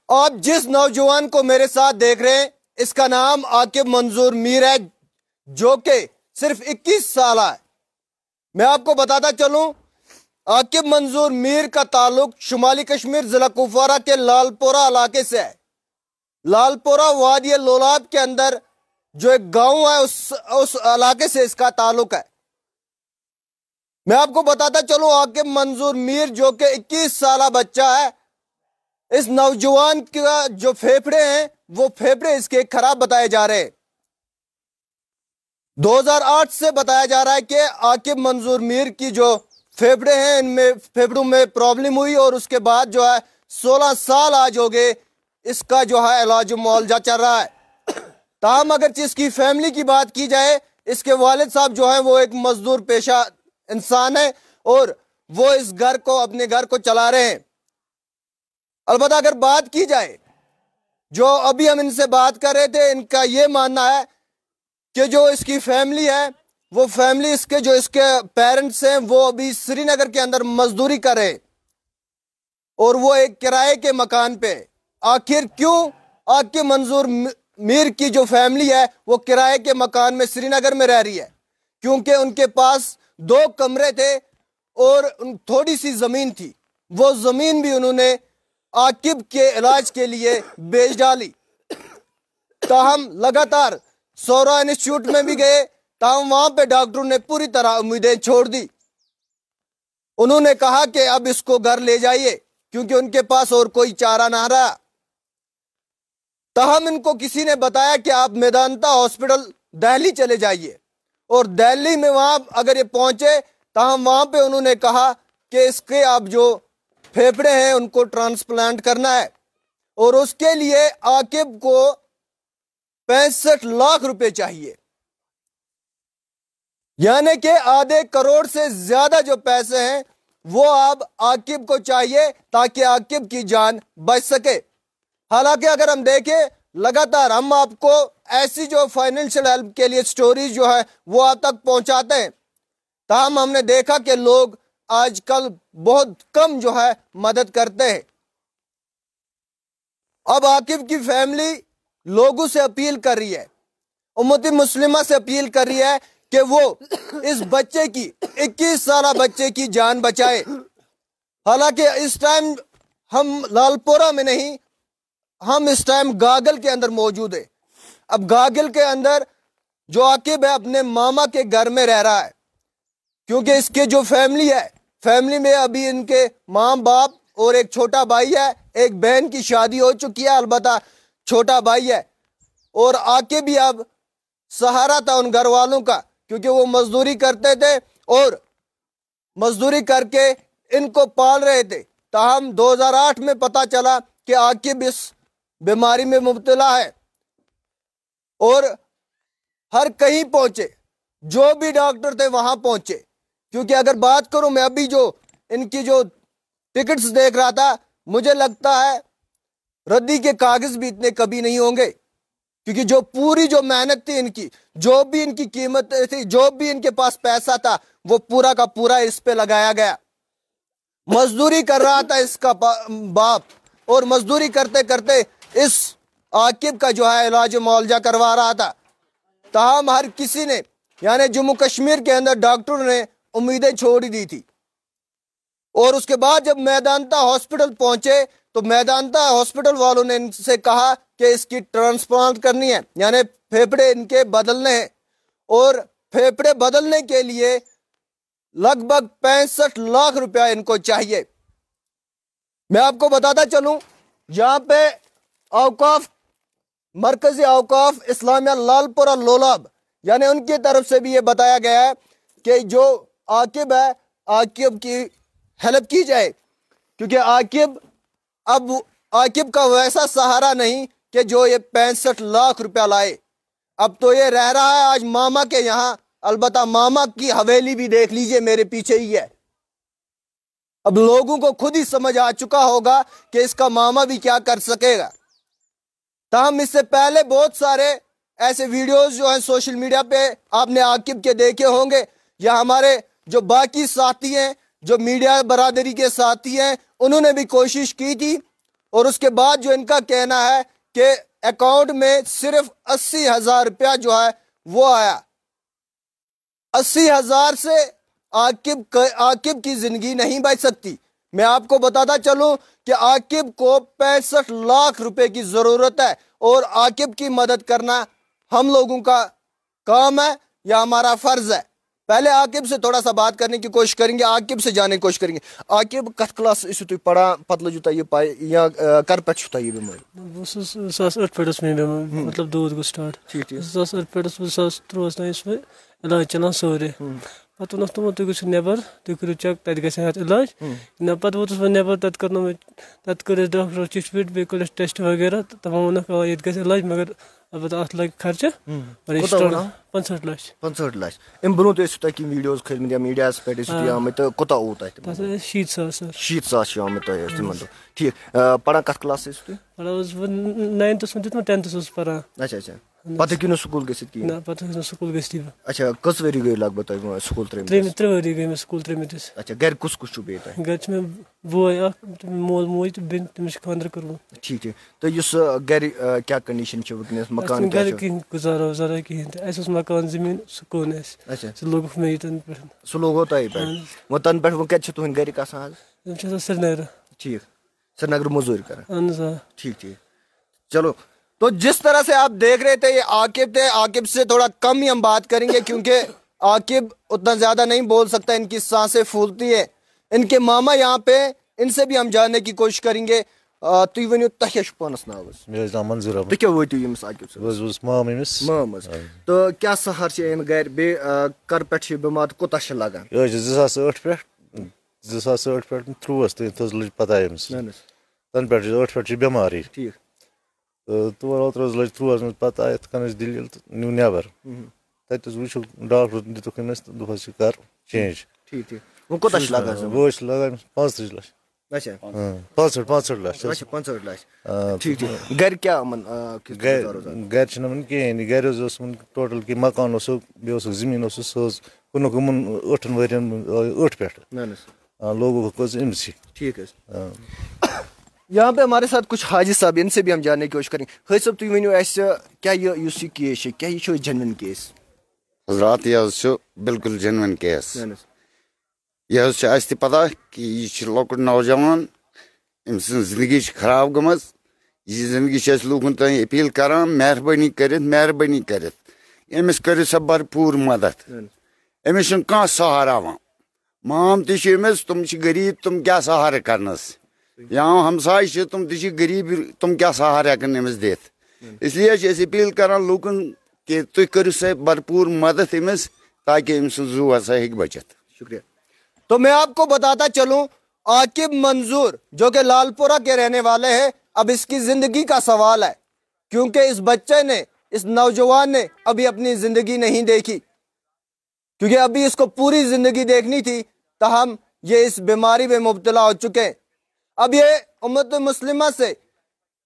آپ جس نوجوان کو میرے ساتھ دیکھ رہے ہیں اس کا نام عاقب منظور میر ہے، جو کہ صرف 21 سالہ ہے۔ میں آپ کو بتاتا چلوں، عاقب منظور میر کا تعلق شمالی کشمیر ضلع کپوارہ کے لال پورہ علاقے سے ہے۔ لال پورہ وادی لولاب کے اندر جو ایک گاؤں ہے اس علاقے سے اس کا تعلق ہے۔ میں آپ کو بتاتا چلوں، عاقب منظور میر جو کہ 21 سالہ بچہ ہے، اس نوجوان کا جو پھیپھڑے ہیں وہ پھیپھڑے اس کے خراب بتائے جا رہے ہیں۔ 2008 سے بتایا جا رہا ہے کہ عاقب منظور میر کی جو پھیپھڑے ہیں ان میں پھیپھڑوں میں پرابلم ہوئی، اور اس کے بعد جو ہے 16 سال آج ہو گئے اس کا جو ہے علاج و معالجہ چل رہا ہے۔ تاہم اگرچہ اس کی فیملی کی بات کی جائے، اس کے والد صاحب جو ہیں وہ ایک مزدور پیشہ انسان ہے اور وہ اس گھر کو اپنے گھر کو چلا رہے ہیں۔ البتہ اگر بات کی جائے، جو ابھی ہم ان سے بات کر رہے تھے، ان کا یہ ماننا ہے کہ جو اس کی فیملی ہے وہ فیملی اس کے پیرنٹس ہیں وہ ابھی سری نگر کے اندر مزدوری کر رہے ہیں اور وہ ایک کرائے کے مکان پہ۔ آخر کیوں عاقب منظور میر کی جو فیملی ہے وہ کرائے کے مکان میں سری نگر میں رہ رہی ہے؟ کیونکہ ان کے پاس 2 کمرے تھے اور تھوڑی سی زمین تھی، وہ زمین بھی انہوں نے عاقب کے علاج کے لیے بیچ ڈالی۔ تاہم لگاتار سورا انسٹیٹیوٹ میں بھی گئے، تاہم وہاں پہ ڈاکٹروں نے پوری طرح امیدیں چھوڑ دی۔ انہوں نے کہا کہ اب اس کو گھر لے جائیے، کیونکہ ان کے پاس اور کوئی چارہ نہ رہا۔ تاہم ان کو کسی نے بتایا کہ آپ میدانتا ہاسپٹل دہلی چلے جائیے، اور دہلی میں وہاں اگر یہ پہنچے، تاہم وہاں پہ انہوں نے کہا کہ اس کے اب جو پھیپھڑے ہیں ان کو ٹرانسپلانٹ کرنا ہے، اور اس کے لیے عاقب کو 65 لاکھ روپے چاہیے، یعنی کہ آدھے کروڑ سے زیادہ جو پیسے ہیں وہ اب عاقب کو چاہیے تاکہ عاقب کی جان بچ سکے۔ حالانکہ اگر ہم دیکھیں، لگاتار ہم آپ کو ایسی جو فائنینشیل ہیلپ کے لیے سٹوریز جو ہے وہ آپ تک پہنچاتے ہیں، تاہم ہم نے دیکھا کہ لوگ آج کل بہت کم جو ہے مدد کرتے ہیں۔ اب عاقب کی فیملی لوگوں سے اپیل کر رہی ہے، امت مسلمہ سے اپیل کر رہی ہے کہ وہ اس بچے کی 21 سالہ بچے کی جان بچائے۔ حالانکہ اس ٹائم ہم لال پورہ میں نہیں، ہم اس ٹائم گاگل کے اندر موجود ہیں۔ اب گاگل کے اندر جو عاقب ہے اپنے ماما کے گھر میں رہ رہا ہے، کیونکہ اس کے جو فیملی ہے، فیملی میں ابھی ان کے ماں باپ اور ایک چھوٹا بھائی ہے، ایک بہن کی شادی ہو چکی ہے، البتہ چھوٹا بھائی ہے، اور عاقب بھی اب سہارا تھا ان گھر والوں کا، کیونکہ وہ مزدوری کرتے تھے اور مزدوری کر کے ان کو پال رہے تھے۔ تاہم 2008 میں پتہ چلا کہ عاقب اس بیماری میں مبتلا ہے، اور ہر کہیں پہنچے، جو بھی ڈاکٹر تھے وہاں پہنچے۔ کیونکہ اگر بات کروں، میں ابھی جو ان کی جو ٹکٹس دیکھ رہا تھا، مجھے لگتا ہے ردی کے کاغذ بھی اتنے کبھی نہیں ہوں گے، کیونکہ جو پوری جو محنت تھی ان کی، جو بھی ان کی قیمت تھی، جو بھی ان کے پاس پیسہ تھا، وہ پورا کا پورا اس پہ لگایا گیا۔ مزدوری کر رہا تھا اس کا باپ، اور مزدوری کرتے کرتے اس عاقب کا جو ہے علاج و معالجہ کروا رہا تھا۔ تاہم ہر کسی نے، یعنی جموں کشمیر کے اندر ڈاکٹروں نے امیدیں چھوڑ دی تھی، اور اس کے بعد جب میدانتا ہاسپٹل پہنچے تو میدانتا ہاسپٹل والوں نے ان سے کہا کہ اس کی ٹرانسپلانٹ کرنی ہے، یعنی پھیپھڑے ان کے بدلنے ہیں، اور پھیپھڑے بدلنے کے لیے لگ بھگ 65 لاکھ روپیہ ان کو چاہیے۔ میں آپ کو بتاتا چلوں، یہاں پہ اوقاف مرکزی اوقاف اسلامیہ لال پورہ لولاب، یعنی ان کی طرف سے بھی یہ بتایا گیا ہے کہ جو عاقب ہے، عاقب کی ہیلپ کی جائے، کیونکہ عاقب کا ویسا سہارا نہیں کہ جو یہ 65 لاکھ روپیہ لائے۔ اب تو یہ رہ رہا ہے آج ماما کے یہاں، البتہ ماما کی حویلی بھی دیکھ لیجئے میرے پیچھے ہی ہے۔ اب لوگوں کو خود ہی سمجھ آ چکا ہوگا کہ اس کا ماما بھی کیا کر سکے گا۔ تاہم اس سے پہلے بہت سارے ایسے ویڈیوز جو ہیں سوشل میڈیا پہ آپ نے عاقب کے دیکھے ہوں گے، یا ہمارے جو باقی ساتھی ہیں، جو میڈیا برادری کے ساتھی ہیں، انہوں نے بھی کوشش کی تھی اور اس کے بعد جو ان کا کہنا ہے کہ اکاؤنٹ میں صرف 80,000 روپیہ جو ہے وہ آیا. 80,000 سے عاقب کی زندگی نہیں بچ سکتی. میں آپ کو بتاتا چلوں کہ عاقب کو 65 لاکھ روپے کی ضرورت ہے اور عاقب کی مدد کرنا ہم لوگوں کا کام ہے یا ہمارا فرض ہے. پہلے عاقب سے تھوڑا سا بات کرنے کی کوشش کریں گے, عاقب سے جانے کی کوشش کریں گے. عاقب کت کلاس اسو تھی پڑھا پتہ لجو تہ یہ پائی یا کر پہ چھو تہ یہ بیماری؟ بہٕ اوسُس 2008 پٮ۪ٹھ مےٚ بیمار مطلب دود گوٚو سٹاٹ. 2008 پٮ۪ٹھ 2013 تام اوس مےٚ علاج چلان سورُے. پتہٕ ووٚنُکھ تِمو تُہۍ گٔژھِو نٮ۪بر, تُہۍ کٔرِو چیک تتہِ گژھِ اتھ علاج. نہ پتہٕ ووتُس بہٕ نٮ۪بر, تتہِ کٔر نہٕ مےٚ, تتہِ کٔر اَسہِ ڈاکٹرو چِٹھۍ وِٹھۍ, بیٚیہِ کوٚر اَسہِ ٹیسٹ وغیرہ تہٕ تِمو ووٚنُکھ آ ییٚتہِ گژھِ علاج مگر البتہ اتھ لگہِ خرچہٕ 65 لچھ. 65 لچھ. امہِ برونٛہہ تہِ ٲسِو تۄہہِ کینٛہہ ویٖڈیوز کھٲلمٕتۍ یا میٖڈیاہس پٮ۪ٹھ ٲسِو تُہۍ آمٕتۍ تہٕ کوٗتاہ اوٚو تۄہہِ تِمن؟ تتھ ٲسۍ 70,000 سر. 70,000 چھِ آمٕتۍ تۄہہِ تِمن دۄہ. ٹھیٖک, پران کتھ کلاسس ٲسِو تُہۍ؟ پران اوسُس بہٕ 9تھس منٛز دیُتمُت, 10تھس اوسُس پران. اچھا اچھا, پتہٕ ہیٚکِو نہٕ سکوٗل گٔژھِتھ کِہیٖنۍ؟ نہ پتہٕ ہیٚکہِ نہٕ سکوٗل گٔژھتھٕے بہٕ. اچھا, کٔژ ؤری گٔیو لگ بگ تۄہہِ سکوٗل ترٛٲیمٕتِس؟ 3 ؤری گٔے مےٚ سکوٗل ترٛٲیمٕتِس. اچھا, گرِ کُس کُس چھُو بیٚیہِ تۄہہِ؟ گرِ چھُ مےٚ بوے اکھ, مول موج تہٕ بیٚنہِ, تٔمِس چھُ خانٛدر کوٚرمُت. ٹھیٖک ٹھیٖک. تہٕ یُس گرِ کیٛاہ کنڈِشن چھِ وٕنکیٚنس, مکان کیٛاہ گرِ چھُ؟ کِہیٖنۍ گُزارا وُزارا کِہیٖنۍ تہِ. اَسہِ اوس مکان زٔمیٖن, سُہ کُن اَسہِ. اچھا, سُہ لوگُکھ مےٚ ییٚتٮ۪ن پٮ۪ٹھ. سُہ لوگو تۄہہِ پٮ۪ٹھ. وۄنۍ تَنہٕ پٮ۪ٹھ وۄنۍ کَتہِ چھِ تُہٕنٛدۍ گرِکۍ آسان حظ؟ تِم چھِ آسان سرینگرٕ. ٹھیٖک, سرینگرٕ موٚزوٗرۍ کران. اہن حظ آ. ٹھیک ٹھیک, چلو. تو جس طرح سے آپ دیکھ رہے تھے یہ عاقب تھے. عاقب سے تھوڑا کم ہی ہم بات کریں گے کیونکہ عاقب اتنا زیادہ نہیں بول سکتا, ان کی سانسیں پھولتی ہیں. ان کے ماما یہاں پہ, ان سے بھی ہم جاننے کی کوشش کریں گے. تُہۍ ؤنِو تۄہہِ کیٛاہ چھُ پانس ناو حظ؟ مےٚ حظ ناو منظوٗر احمد. تُہۍ کیٛاہ وٲتِو ییٚمِس عاقب صٲبس؟ بہٕ حظ اوسُس مام أمِس. مام حظ. تہٕ کیٛاہ سہر چھِ أمۍ گرِ, بیٚیہِ کر پٮ۪ٹھ چھِ یہِ بٮ۪مار تہٕ کوٗتاہ چھِ لگان؟ یہِ حظ چھِ 2008 پٮ۪ٹھ 2008 پٮ۪ٹھ 13 تام حظ لٔج پتہ أمِس. تَنہٕ پٮ۪ٹھ چھِ 8 پٮ۪ٹھ چھِ بٮ۪مارٕے. ٹھیٖک. تہٕ تور اوترٕ حظ لٔج 13 منٛز پتہ, یِتھ کٔنۍ اَسہِ دٔلیٖل تہٕ نیوٗ نٮ۪بر. تتہِ حظ وٕچھُکھ ڈاکٹر دِتُکھ أمِس تہٕ دوٚپہس یہِ کر چینج. ٹھیٖک ٹھیٖک. وۄنۍ کوٗتاہ چھِ لگان؟ وۄنۍ حظ چھِ لگان أمِس 35 لچھ. اچھا, 65 لچھ. اچھا 65 لچھ. ٹھیٖک ٹھیٖک. گرِ کیٛاہ یِمن گرِ چھِنہٕ یِمن کِہیٖنۍ. گرِ حظ اوس یِمن ٹوٹل کہِ مکان اوسُکھ, بیٚیہِ اوسُکھ زٔمیٖن اوسُکھ, سُہ حظ کُنُکھ یِمن 8 ؤرین 8 پٮ۪ٹھ. لوگُکھ حظ أمسٕے. ٹھیک حظ. یہاں پہ ہمارے ساتھ کچھ حاجی صاحب, ان سے بھی ہم جاننے کی کوشش کریں. حاجی صاحب تُہۍ ؤنِو اَسہِ کیٛاہ یُس یہِ کیس چھُ, کیٛاہ یہِ چھُ جینوِن کیس؟ حضرات, یہ حظ چھُ بالکل جینوِن کیس. یہ حظ چھُ اَسہِ تہِ پتہ کہِ یہِ چھُ لۄکُٹ نوجوان, أمۍ سٕنٛز زندگی چھِ خراب گٔمٕژ. یہِ زندگی چھِ أسۍ لوٗکن تانۍ اپیٖل کران, مہربٲنی کٔرِتھ أمِس کٔرِو سا بھرپوٗر مدد. أمِس چھُنہٕ کانٛہہ سہارٕ. مام تہِ چھِ أمِس, تِم چھِ غریٖب, تِم کیٛاہ سہارٕ کرنس. یا ہمساے چھِ, تِم تہِ چھِ غریٖب, تِم کیٛاہ سہارٕ ہٮ۪کن أمِس دِتھ. اس لیے چھِ أسۍ اپیٖل کران لوٗکن کہ تُہۍ کٔرِو سا بھرپوٗر مدد أمِس, تاکہ أمۍ سُنٛد زُو ہسا ہیٚکہِ بٔچِتھ. شکریہ. تو میں آپ کو بتاتا چلوں, عاقب منظور جو کہ لال پورہ کے رہنے والے ہیں, اب اس کی زندگی کا سوال ہے کیونکہ اس بچے نے, اس نوجوان نے ابھی اپنی زندگی نہیں دیکھی, کیونکہ ابھی اس کو پوری زندگی دیکھنی تھی, تاہم یہ اس بیماری میں مبتلا ہو چکے ہیں. اب یہ امت مسلمہ سے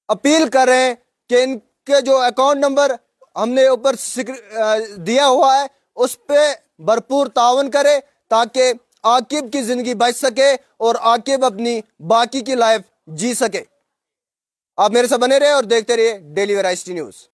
اپیل کر رہے ہیں کہ ان کے جو اکاؤنٹ نمبر ہم نے اوپر دیا ہوا ہے اس پہ بھرپور تعاون کرے تاکہ عاقب کی زندگی بچ سکے اور عاقب اپنی باقی کی لائف جی سکے. آپ میرے ساتھ بنے رہے اور دیکھتے رہیے ڈیلی ویرائٹی نیوز.